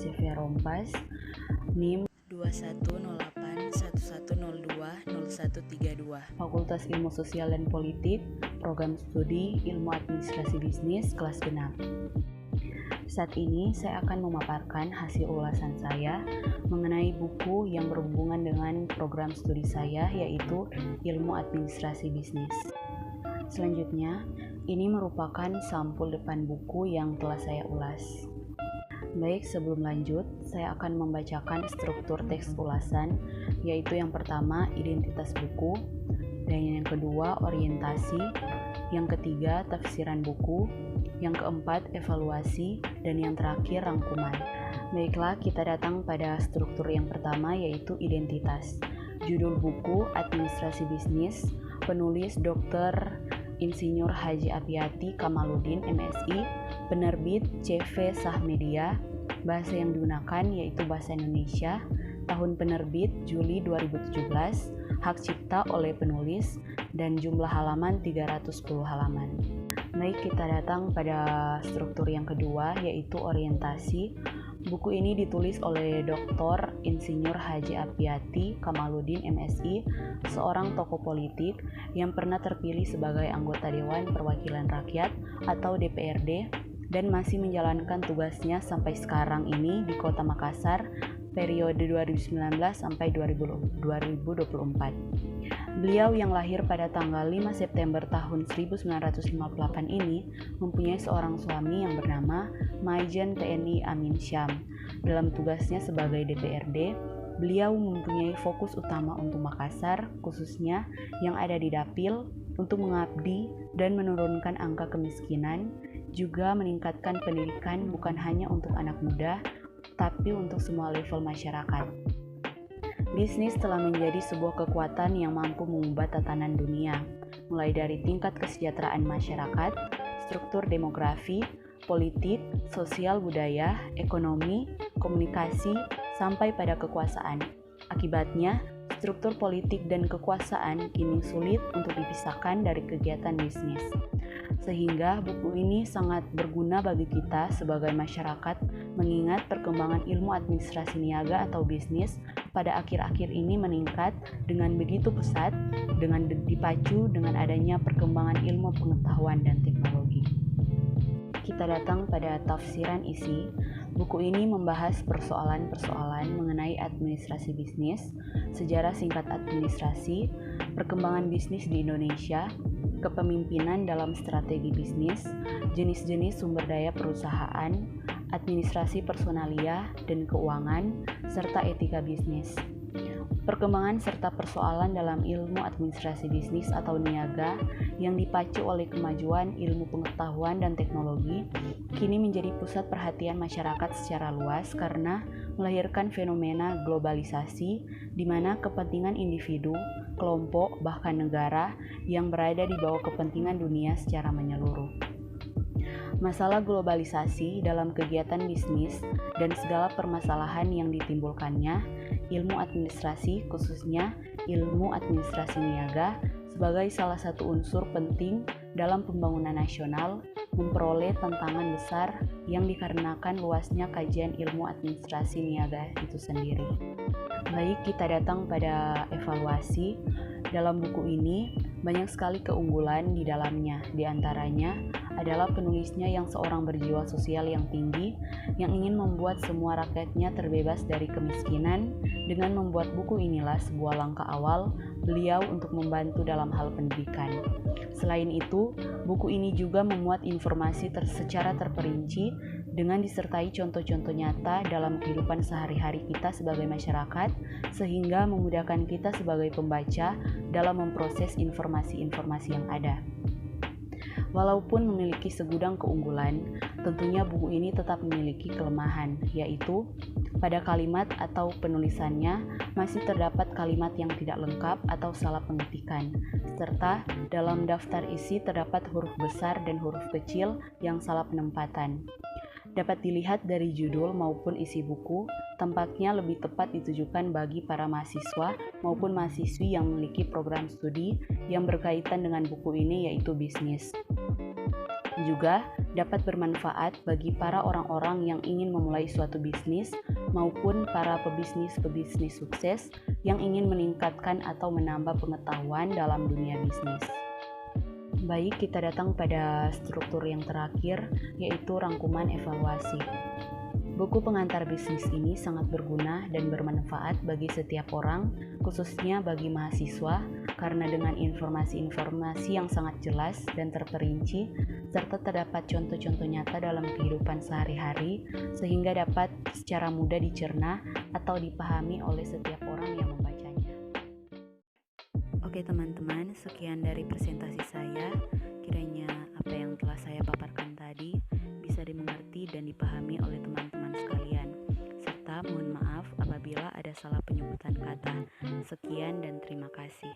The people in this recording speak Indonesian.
Prasetia Rompas, NIM 210811020132, Fakultas Ilmu Sosial dan Politik, Program Studi Ilmu Administrasi Bisnis, kelas genap. Saat ini saya akan memaparkan hasil ulasan saya mengenai buku yang berhubungan dengan program studi saya, yaitu Ilmu Administrasi Bisnis. Selanjutnya, ini merupakan sampul depan buku yang telah saya ulas. Baik, sebelum lanjut, saya akan membacakan struktur teks ulasan, yaitu yang pertama, identitas buku, dan yang kedua, orientasi, yang ketiga, tafsiran buku, yang keempat, evaluasi, dan yang terakhir, rangkuman. Baiklah, kita datang pada struktur yang pertama, yaitu identitas. Judul buku, Administrasi Bisnis, penulis Dr. Insinyur Haji Apiyati Kamaludin, MSI, penerbit CV Sahmedia, bahasa yang digunakan yaitu bahasa Indonesia, tahun penerbit Juli 2017, hak cipta oleh penulis, dan jumlah halaman 310 halaman. Baik, kita datang pada struktur yang kedua, yaitu orientasi. Buku ini ditulis oleh Dr. Insinyur Haji Apiyati Kamaludin, MSI, seorang tokoh politik yang pernah terpilih sebagai anggota Dewan Perwakilan Rakyat atau DPRD dan masih menjalankan tugasnya sampai sekarang ini di Kota Makassar periode 2019 sampai 2024. Beliau yang lahir pada tanggal 5 September tahun 1958 ini mempunyai seorang suami yang bernama Maijen TNI Amin Syam. Dalam tugasnya sebagai DPRD, beliau mempunyai fokus utama untuk Makassar, khususnya yang ada di Dapil, untuk mengabdi dan menurunkan angka kemiskinan, juga meningkatkan pendidikan bukan hanya untuk anak muda, tapi untuk semua level masyarakat. Bisnis telah menjadi sebuah kekuatan yang mampu mengubah tatanan dunia, mulai dari tingkat kesejahteraan masyarakat, struktur demografi, politik, sosial budaya, ekonomi, komunikasi, sampai pada kekuasaan. Akibatnya, struktur politik dan kekuasaan kini sulit untuk dipisahkan dari kegiatan bisnis. Sehingga buku ini sangat berguna bagi kita sebagai masyarakat mengingat perkembangan ilmu administrasi niaga atau bisnis pada akhir-akhir ini meningkat dengan begitu pesat dengan dipacu dengan adanya perkembangan ilmu pengetahuan dan teknologi. Kita datang pada tafsiran isi. Buku ini membahas persoalan-persoalan mengenai administrasi bisnis, sejarah singkat administrasi, perkembangan bisnis di Indonesia, kepemimpinan dalam strategi bisnis, jenis-jenis sumber daya perusahaan, administrasi personalia dan keuangan, serta etika bisnis. Perkembangan serta persoalan dalam ilmu administrasi bisnis atau niaga yang dipacu oleh kemajuan ilmu pengetahuan dan teknologi kini menjadi pusat perhatian masyarakat secara luas karena melahirkan fenomena globalisasi di mana kepentingan individu, kelompok, bahkan negara yang berada di bawah kepentingan dunia secara menyeluruh. Masalah globalisasi dalam kegiatan bisnis dan segala permasalahan yang ditimbulkannya, ilmu administrasi, khususnya ilmu administrasi niaga, sebagai salah satu unsur penting dalam pembangunan nasional, memperoleh tantangan besar yang dikarenakan luasnya kajian ilmu administrasi niaga itu sendiri. Baik, kita datang pada evaluasi. Dalam buku ini, banyak sekali keunggulan di dalamnya. Di antaranya adalah penulisnya yang seorang berjiwa sosial yang tinggi, yang ingin membuat semua rakyatnya terbebas dari kemiskinan. Dengan membuat buku inilah sebuah langkah awal beliau untuk membantu dalam hal pendidikan. Selain itu, buku ini juga memuat informasi secara terperinci dengan disertai contoh-contoh nyata dalam kehidupan sehari-hari kita sebagai masyarakat, sehingga memudahkan kita sebagai pembaca dalam memproses informasi-informasi yang ada. Walaupun memiliki segudang keunggulan, tentunya buku ini tetap memiliki kelemahan, yaitu pada kalimat atau penulisannya masih terdapat kalimat yang tidak lengkap atau salah pengetikan, serta dalam daftar isi terdapat huruf besar dan huruf kecil yang salah penempatan. Dapat dilihat dari judul maupun isi buku, tampaknya lebih tepat ditujukan bagi para mahasiswa maupun mahasiswi yang memiliki program studi yang berkaitan dengan buku ini, yaitu bisnis. Juga dapat bermanfaat bagi para orang-orang yang ingin memulai suatu bisnis maupun para pebisnis sukses yang ingin meningkatkan atau menambah pengetahuan dalam dunia bisnis. Baik, kita datang pada struktur yang terakhir, yaitu rangkuman evaluasi. Buku pengantar bisnis ini sangat berguna dan bermanfaat bagi setiap orang, khususnya bagi mahasiswa, karena dengan informasi-informasi yang sangat jelas dan terperinci, serta terdapat contoh-contoh nyata dalam kehidupan sehari-hari, sehingga dapat secara mudah dicerna atau dipahami oleh setiap orang yang membacanya. Oke teman-teman, sekian dari presentasi saya. Kiranya apa yang telah saya paparkan tadi bisa dimengerti dan dipahami oleh teman-teman sekalian. Serta mohon maaf apabila ada salah penyebutan kata. Sekian dan terima kasih.